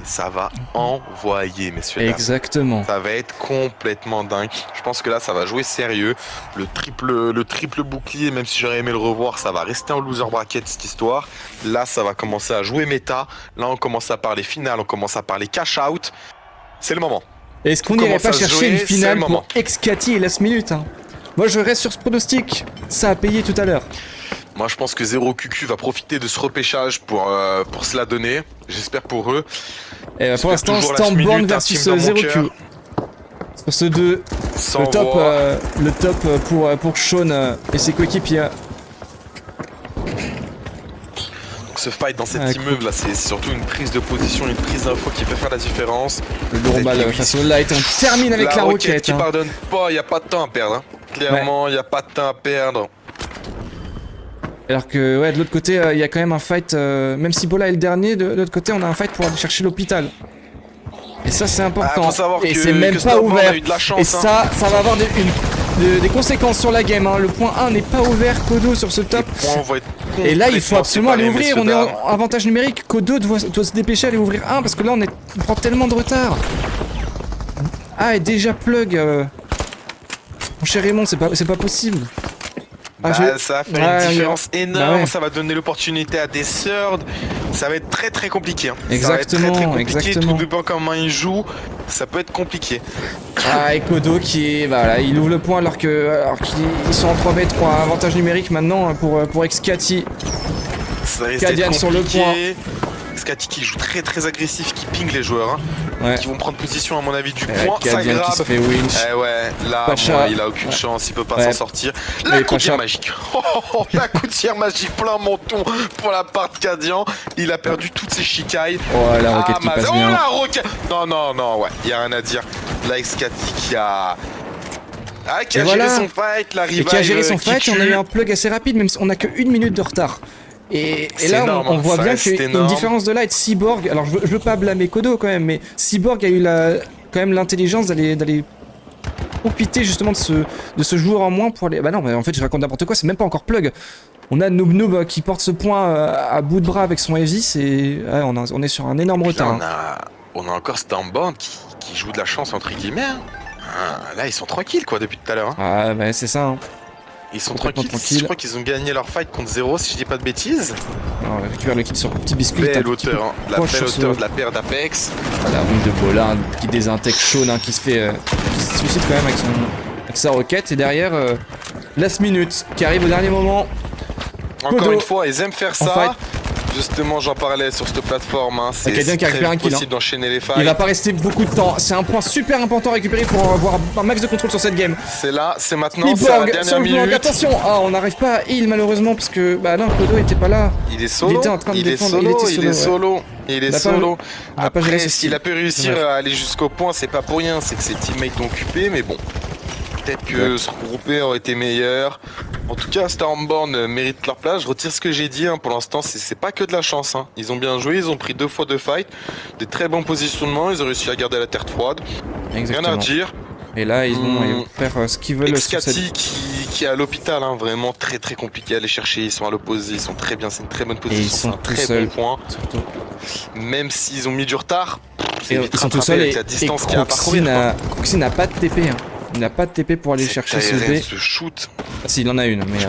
ça va envoyer, messieurs. Exactement. Ça va être complètement dingue. Je pense que là, ça va jouer sérieux. Le triple bouclier, même si j'aurais aimé le revoir, ça va rester en loser bracket cette histoire. Là, ça va commencer à jouer méta. Là, on commence à parler finale, on commence à parler cash out. C'est le moment. Est-ce qu'on n'irait pas chercher une finale pour Excati et Last Minute hein? Moi, je reste sur ce pronostic. Ça a payé tout à l'heure. Moi, je pense que 0QQ va profiter de ce repêchage pour se la donner. J'espère pour eux. Et pour l'instant, Stormborn versus 0Q. Sur ce 2, le top pour Sean et ses coéquipiers. Ce fight dans cet immeuble là, c'est surtout une prise de position, une prise d'info qui peut faire la différence. Le lourd balle face au light, on termine avec la roquette. Qui pardonne pas, il n'y a pas de temps à perdre. Hein. Clairement, il n'y a pas de temps à perdre. Alors que ouais, de l'autre côté, il y a quand même un fight, même si Bola est le dernier, de l'autre côté, on a un fight pour aller chercher l'hôpital. Et ça, c'est important. Et c'est même pas ouvert. Et ça va avoir des conséquences sur la game. Hein. Le point 1 n'est pas ouvert. Kodo sur ce top. Et là, il faut absolument aller ouvrir. On est en avantage numérique. Kodo doit se dépêcher d'aller ouvrir 1 parce que là, on prend tellement de retard. Ah, et déjà plug. Mon cher Raymond, c'est pas possible. Ça va faire une différence énorme, ça va donner l'opportunité à des surds, ça va être très très compliqué. Hein. Exactement, très compliqué. exactement. Tout dépend comment il joue, ça peut être compliqué. Ah, et Kodo il ouvre le point alors qu'ils sont en 3v3, avantage numérique maintenant pour Excati. Cadian sur le point. Excati qui joue très très agressif, qui ping les joueurs, qui vont prendre position à mon avis du point, ça Cadian grave. Qui se fait winch. Là, il a aucune chance, il peut pas s'en sortir. La coutière magique, la coutière magique plein menton pour la part de Cadian. Il a perdu toutes ses chicailles. Oh la roquette qui passe bien. La roquette. Non, il y a rien à dire. Là, Excati qui a géré son fight, la rival. Et qui a géré son fight, on a eu un plug assez rapide, même si on a que 1 minute de retard. Et là, on voit bien qu'il y a une différence de light. Cyborg, alors je veux pas blâmer Kodo quand même, mais Cyborg a eu quand même l'intelligence d'aller profiter justement de ce joueur en moins pour aller. Bah non, mais en fait, je raconte n'importe quoi, c'est même pas encore plug. On a Noob qui porte ce point à bout de bras avec son heavy, on est sur un énorme retard. On a encore Stormborn qui joue de la chance entre guillemets. Là, ils sont tranquilles quoi depuis tout à l'heure. Ah, bah c'est ça. Ils sont tranquilles. Je crois qu'ils ont gagné leur fight contre 0 si je dis pas de bêtises. On récupère le kill sur Petit Biscuit. Belle hauteur, la belle hauteur de la paire d'Apex. La roue de Bola qui désintègre Sean qui se suicide quand même avec sa roquette. Et derrière, Last Minute qui arrive au dernier moment. Encore une fois, ils aiment faire ça. Justement, j'en parlais sur cette plateforme. C'est très possible d'enchaîner les fights. Il va pas rester beaucoup de temps. C'est un point super important à récupérer pour avoir un max de contrôle sur cette game. C'est là, c'est maintenant, c'est la dernière minute. Attention, on n'arrive pas à heal malheureusement parce que non, Kodo était pas là. Il est solo. Il était en train de défendre. Il est solo. Après, s'il a pu réussir à aller jusqu'au point, c'est pas pour rien. C'est que ses teammates l'ont occupé, mais bon. Peut-être que se regrouper aurait été meilleur. En tout cas, Stormborn mérite leur place. Je retire ce que j'ai dit. Pour l'instant, c'est pas que de la chance. Ils ont bien joué. Ils ont pris 2 fois 2 fights. Des très bons positionnements. Ils ont réussi à garder la terre froide. Exactement. Rien à dire. Et là, ils vont faire ce qu'ils veulent. Excati qui est à l'hôpital. Vraiment très très compliqué à aller chercher. Ils sont à l'opposé. Ils sont très bien. C'est une très bonne position. C'est un très bon point. Surtout. Même s'ils ont mis du retard. Ils sont tout seuls. Et la distance qu'il y a à parcourir. Croxy n'a pas de TP. Il n'a pas de TP pour aller chercher ce B. Ce shoot. Ah, si, il en a une, mais.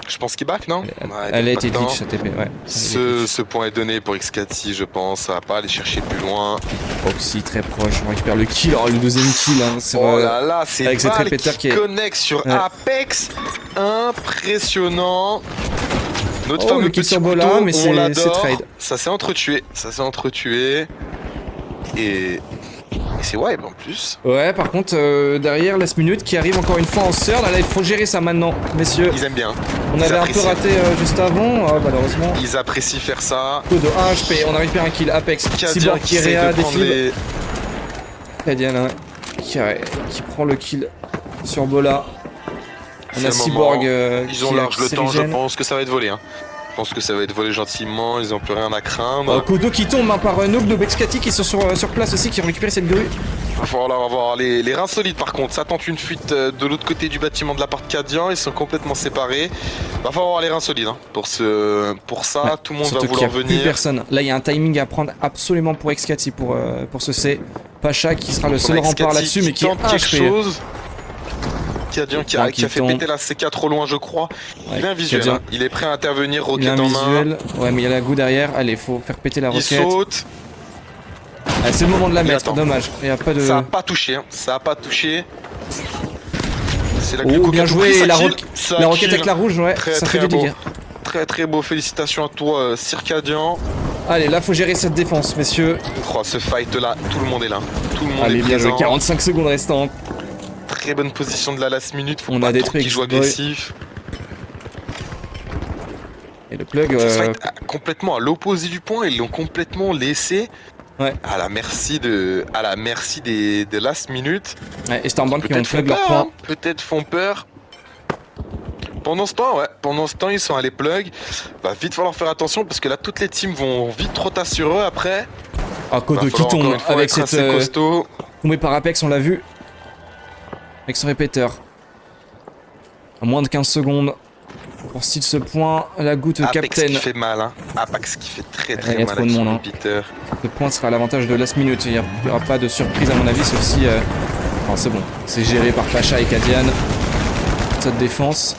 Je pense qu'il back, non? Elle a été ditch, sa TP, ouais. Ce point est donné pour Excati, je pense. Ça va pas aller chercher plus loin. Proxy très proche, on récupère le kill. Oh, le deuxième kill, oh là là, c'est avec cette répéteur qui connecte sur Apex. Impressionnant. Notre fameux kill petit sur Bola, mais c'est trade. Ça s'est entretué. Et c'est wipe en plus. Ouais, par contre, derrière, Last Minute qui arrive encore une fois en surd. Là, il faut gérer ça maintenant, messieurs. Ils aiment bien. On avait un peu raté juste avant, malheureusement. Ils apprécient faire ça. Kodo 1 HP, on a récupéré un kill. Apex, Cyborg qui réa défile. Cadian, qui prend le kill sur Bola. On a Cyborg. Ils ont large le temps, je pense que ça va être volé. Je pense que ça va être volé gentiment, ils ont plus rien à craindre. Kodo qui tombe hein, par Noob, Nobexcati qui sont sur place aussi, qui ont récupéré cette grue. Il va falloir avoir les reins solides par contre. Ça tente une fuite de l'autre côté du bâtiment de l'appart Cadian, ils sont complètement séparés. Va falloir avoir les reins solides hein. Pour ça, ouais, tout le monde va vouloir venir. Plus personne. Là il y a un timing à prendre absolument pour Excati pour ce C. Pacha qui sera le seul rempart là-dessus mais qui tente quelque chose. Cadian qui a fait péter la C4 trop loin je crois. Ouais, il a un visuel, hein. Il est prêt à intervenir, roquette en main. Ouais mais il y a la goût derrière, allez faut faire péter la roquette. Il saute. Ah, c'est le moment de la mettre, dommage. Il y a pas de... Ça a pas touché, hein. Ça a pas touché. C'est la bien joué, la roquette avec la rouge, ouais, ça fait du dégâts. Très beau, félicitations à toi Circadian. Allez, là faut gérer cette défense, messieurs. Oh, ce fight là, tout le monde est là. Tout le monde est présent. Bien joué, 45 secondes restantes. Très bonne position de la last minute, faut on pas a trop qu'il joue agressif. Et le plug... complètement à l'opposé du point, ils l'ont complètement laissé. Ouais. À la merci des last minutes. Ouais, et Stormborn qui ont plug leur point. Peut-être font peur. Pendant ce temps, ils sont allés plug. Va vite falloir faire attention parce que là, toutes les teams vont vite trotter sur eux après. Ah, Kodo qui tombe avec cette... costaud. Tombé par Apex, on l'a vu. Avec son répéteur. À moins de 15 secondes. Pour style ce point, la goutte Apex Captain. Qui fait mal, hein. Apex qui fait très mal. Il y a trop de monde, hein. Le point sera à l'avantage de last minute. Il n'y aura pas de surprise à mon avis, sauf si... Enfin, c'est bon. C'est géré par Pacha et Cadian. Cette défense.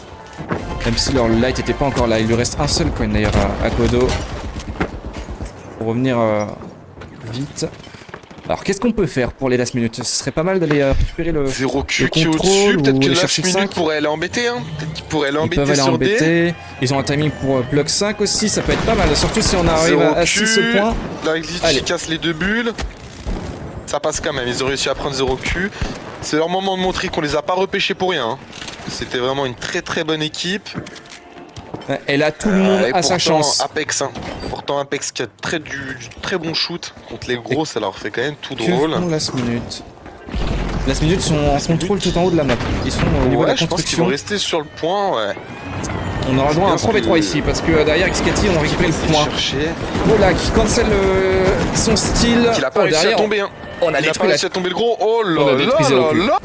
Même si leur light n'était pas encore là. Il lui reste un seul coin d'ailleurs à Kodo. Pour revenir vite. Alors qu'est-ce qu'on peut faire pour les last minutes? Ce serait pas mal d'aller récupérer le 0 Q qui est au-dessus, peut-être que last minute pourrait aller embêter, hein. Peut-être qu'ils pourraient l'embêter sur D. Ils ont un timing pour plug 5 aussi, ça peut être pas mal, surtout si on arrive à 6 ce point. La glitch casse les 2 bulles. Ça passe quand même, ils ont réussi à prendre 0 Q. C'est leur moment de montrer qu'on les a pas repêchés pour rien. C'était vraiment une très bonne équipe. Et là tout le monde a sa chance. Apex, hein. Pourtant Apex qui a du très bon shoot contre les gros, ça leur fait quand même tout drôle. Last minute. Last minute sont en contrôle tout en haut de la map. Ils sont au niveau de la construction. Je pense qu'ils vont rester sur le point, ouais. On aura droit à un 3v3 ici parce que derrière Excati on récupère le point. Voilà qui cancel son style. Il a pas réussi à tomber, hein. On a réussi à tomber le gros. Oh là là.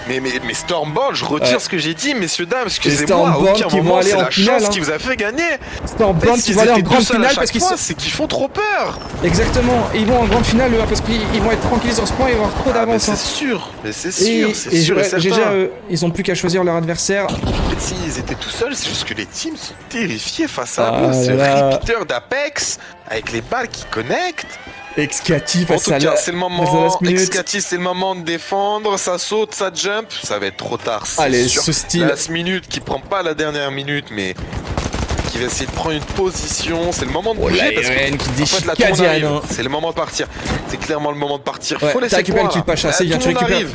Mais Stormborn, je retire ce que j'ai dit, messieurs, dames, excusez-moi, à aucun moment c'est la chance qui vous a fait gagner. Stormborn qui vont aller en grande finale parce qu'ils c'est qu'ils font trop peur. Exactement, ils vont en grande finale parce qu'ils vont être tranquilles sur ce point et avoir trop d'avance. C'est sûr, c'est sûr et certain. Déjà, ils ont plus qu'à choisir leur adversaire. Si ils étaient tout seuls, c'est juste que les teams sont terrifiés face à eux. Ce repeater d'Apex avec les balles qui connectent. Excati face à la... c'est le moment. Excati, c'est le moment de défendre. Ça saute, ça jump. Ça va être trop tard. Allez, ce style. Last minute qui prend pas la dernière minute, mais qui va essayer de prendre une position. C'est le moment de bouger parce que la tourne arrive. C'est le moment de partir. C'est clairement le moment de partir. Ouais, faut laisser récupérer le kill Pacha. C'est bien, tu récupères.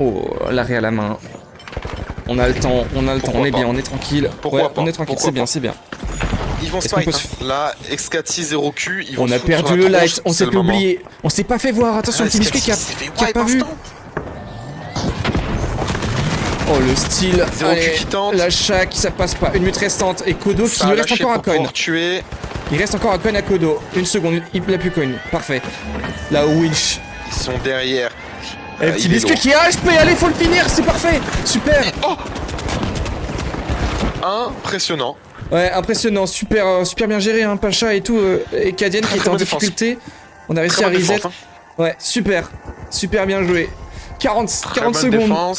Oh, l'arrêt à la main. On a le temps, on est bien, on est tranquille. Pourquoi pas, on est tranquille, c'est bien. Ils vont se fight, hein. Là, Excati 0Q, ils vont on a perdu le light, on s'est oublié. On s'est pas fait voir, attention, le petit biscuit qui a pas vu. Oh le style, 0Q qui tente. La Shaq, ça passe pas, 1 minute restante. Et Kodo qui lui reste encore un coin. Il reste encore un coin à Kodo. 1 seconde, il n'a plus coin, parfait. La winch. Ils sont derrière. Et petit biscuit qui a HP, allez, faut le finir, c'est parfait. Super. Impressionnant. Ouais, impressionnant, super bien géré, hein, Pacha et tout, et Cadian qui était en difficulté. On a réussi à reset. Ouais, super bien joué. 40 secondes.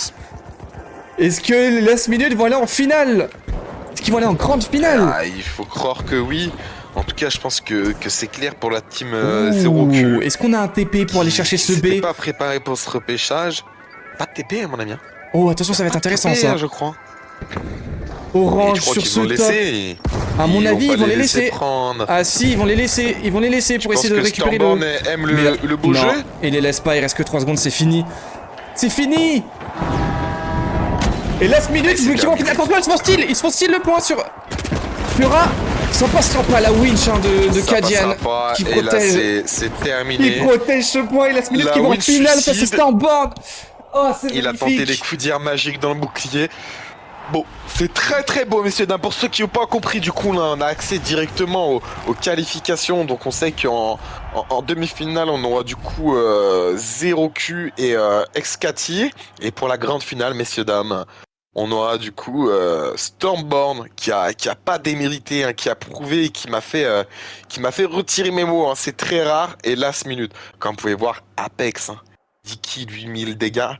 Est-ce que les last minutes vont aller en finale? Est-ce qu'ils vont aller en grande finale? Il faut croire que oui. En tout cas, je pense que c'est clair pour la team 0Q. Est-ce qu'on a un TP pour aller chercher ce B? Pas préparé pour ce repêchage. Pas de TP, à mon ami. Oh, attention, ça va être intéressant TP, ça. Je crois. Orange sur ce top. À mon avis, ils vont les laisser. Ah si, ils vont les laisser pour essayer de récupérer le... aime le beau jeu. Et les laisse pas, il reste que 3 secondes, c'est fini. C'est fini. Et last minute, ils vont finir. Attention, ils se font style le point sur... Fura. Sans pas la winch de Cadian qui protège. C'est terminé. Il protège ce point et last minute qui vont en finale parce que c'était en board. Oh, c'est magnifique. Il a tenté des coups d'hier magiques dans le bouclier. Bon, c'est très très beau, messieurs dames. Pour ceux qui n'ont pas compris, du coup, là, on a accès directement aux qualifications. Donc, on sait qu'en demi-finale, on aura du coup 0Q et Excati. Et pour la grande finale, messieurs dames, on aura du coup Stormborn qui a pas démérité, hein, qui a prouvé et qui m'a fait retirer mes mots. Hein. C'est très rare et last minute. Comme vous pouvez voir, Apex, hein, 10 kills, 8000 dégâts.